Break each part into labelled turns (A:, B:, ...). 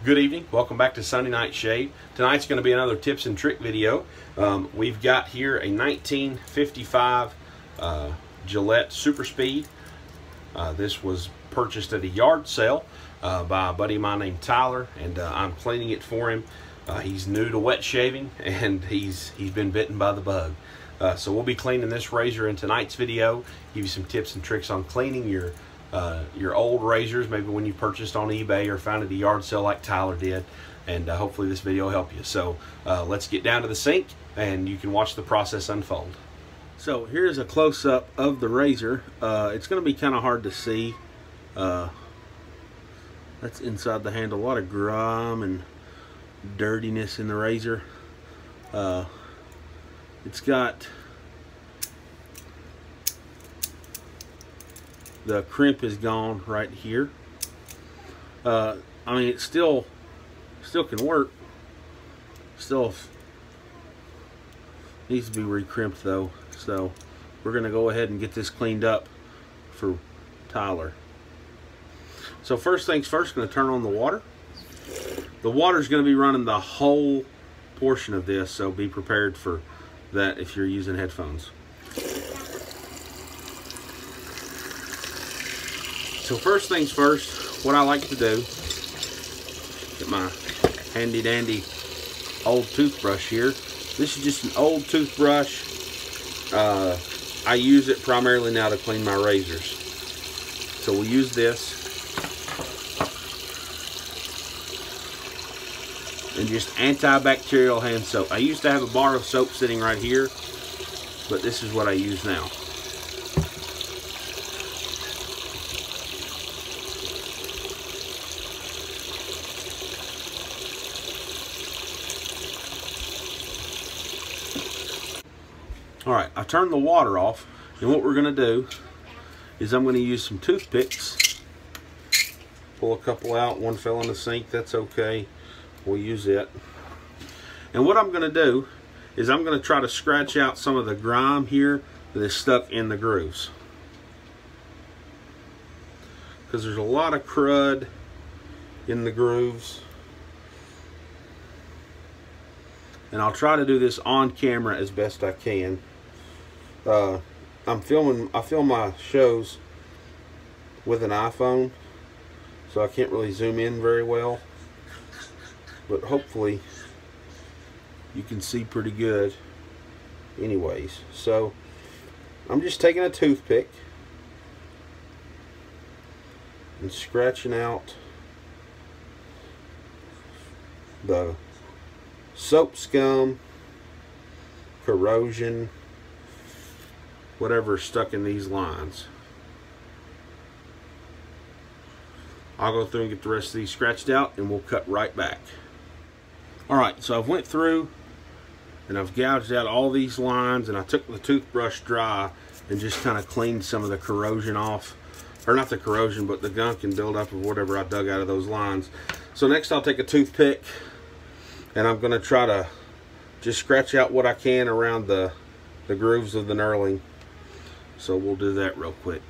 A: Good evening, welcome back to Sunday Night Shave. Tonight's going to be another tips and trick video. We've got here a 1955 Gillette Super Speed. This was purchased at a yard sale by a buddy of mine named Tyler, and I'm cleaning it for him. He's new to wet shaving, and he's been bitten by the bug. So we'll be cleaning this razor in tonight's video, give you some tips and tricks on cleaning your old razors, maybe when you purchased on eBay or found at a yard sale like Tyler did, and hopefully this video will help you. So let's get down to the sink and you can watch the process unfold. So here's a close-up of the razor. It's going to be kind of hard to see. That's inside the handle. A lot of grime and dirtiness in the razor. It's got the crimp is gone right here. I mean, it still can work. Still needs to be re-crimped though. So we're gonna go ahead and get this cleaned up for Tyler. So first things first, gonna turn on the water. The water's gonna be running the whole portion of this, so be prepared for that if you're using headphones. So first things first, what I like to do, get my handy dandy old toothbrush here. This is just an old toothbrush. I use it primarily now to clean my razors. So we'll use this. And just antibacterial hand soap. I used to have a bar of soap sitting right here, but this is what I use now. Alright, I turned the water off, and what we're going to do is I'm going to use some toothpicks. Pull a couple out, one fell in the sink, that's okay. We'll use it. And what I'm going to do is I'm going to try to scratch out some of the grime here that is stuck in the grooves. Because there's a lot of crud in the grooves. And I'll try to do this on camera as best I can. I film my shows with an iPhone, so I can't really zoom in very well, but hopefully you can see pretty good anyways. So I'm just taking a toothpick and scratching out the soap scum, corrosion, whatever's stuck in these lines. I'll go through and get the rest of these scratched out, and we'll cut right back. Alright, so I've went through and I've gouged out all these lines, and I took the toothbrush dry and just kind of cleaned some of the corrosion off. Or not the corrosion, but the gunk and buildup of whatever I dug out of those lines. So next I'll take a toothpick, and I'm going to try to just scratch out what I can around the grooves of the knurling. So we'll do that real quick.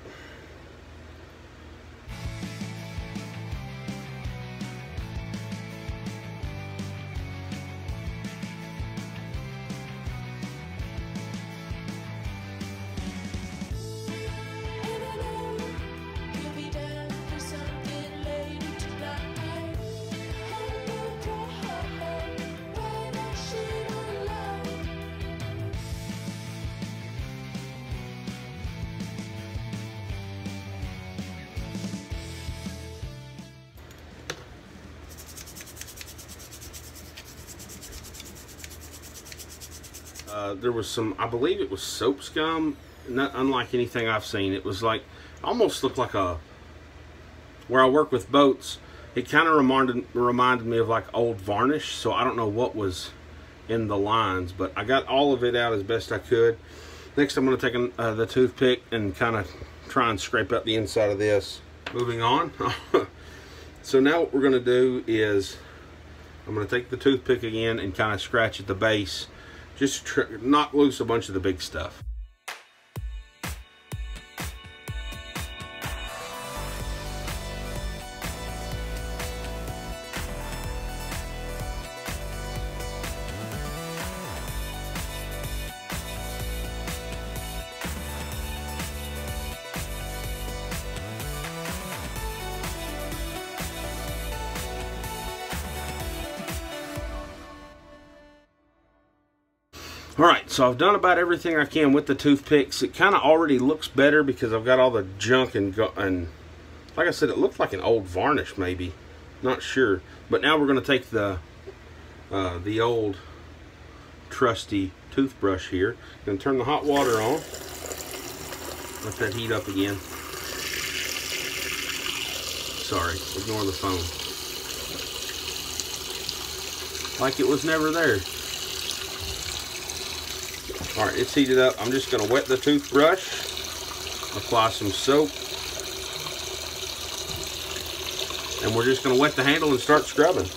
A: There was some, I believe it was soap scum, not unlike anything I've seen. It was like, almost looked like where I work with boats, it kind of reminded me of like old varnish. So I don't know what was in the lines, but I got all of it out as best I could. Next I'm going to take the toothpick and kind of try and scrape up the inside of this. Moving on. So now what we're going to do is I'm going to take the toothpick again and kind of scratch at the base. Just knock loose a bunch of the big stuff. Alright, so I've done about everything I can with the toothpicks. It kind of already looks better because I've got all the junk and like I said, it looks like an old varnish maybe. Not sure. But now we're going to take the old trusty toothbrush here. Going to turn the hot water on. Let that heat up again. Sorry, ignore the phone. Like it was never there. Alright, it's heated up. I'm just going to wet the toothbrush, apply some soap, and we're just going to wet the handle and start scrubbing.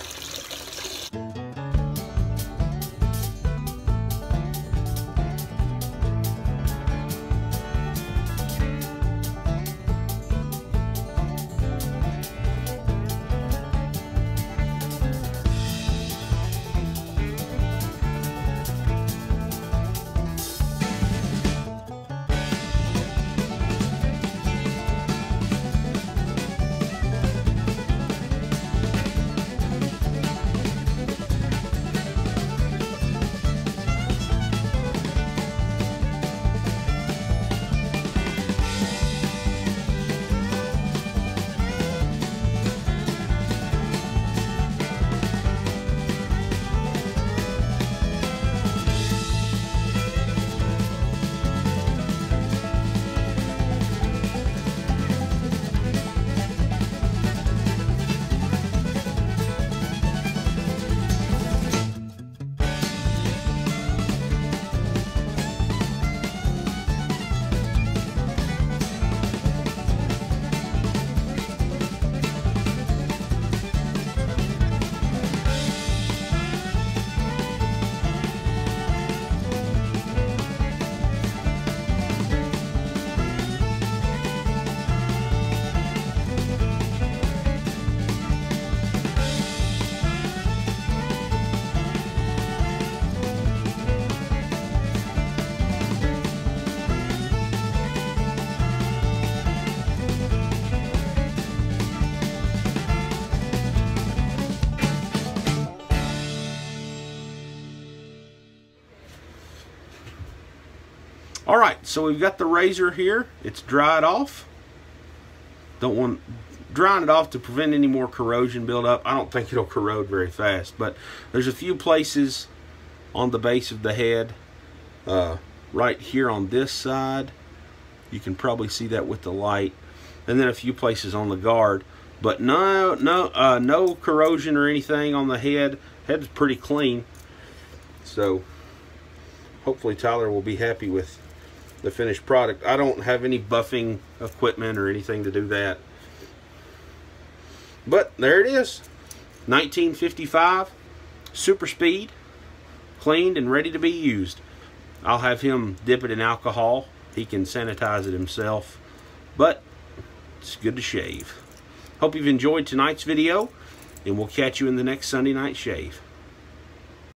A: Alright, so we've got the razor here. It's dried off. Don't want drying it off to prevent any more corrosion buildup. I don't think it'll corrode very fast, but there's a few places on the base of the head. Right here on this side. You can probably see that with the light. And then a few places on the guard. But no corrosion or anything on the head. Head's pretty clean. So hopefully Tyler will be happy with the finished product. I don't have any buffing equipment or anything to do that. But there it is. 1955 Super Speed, cleaned and ready to be used. I'll have him dip it in alcohol. He can sanitize it himself. But it's good to shave. Hope you've enjoyed tonight's video, and we'll catch you in the next Sunday night shave.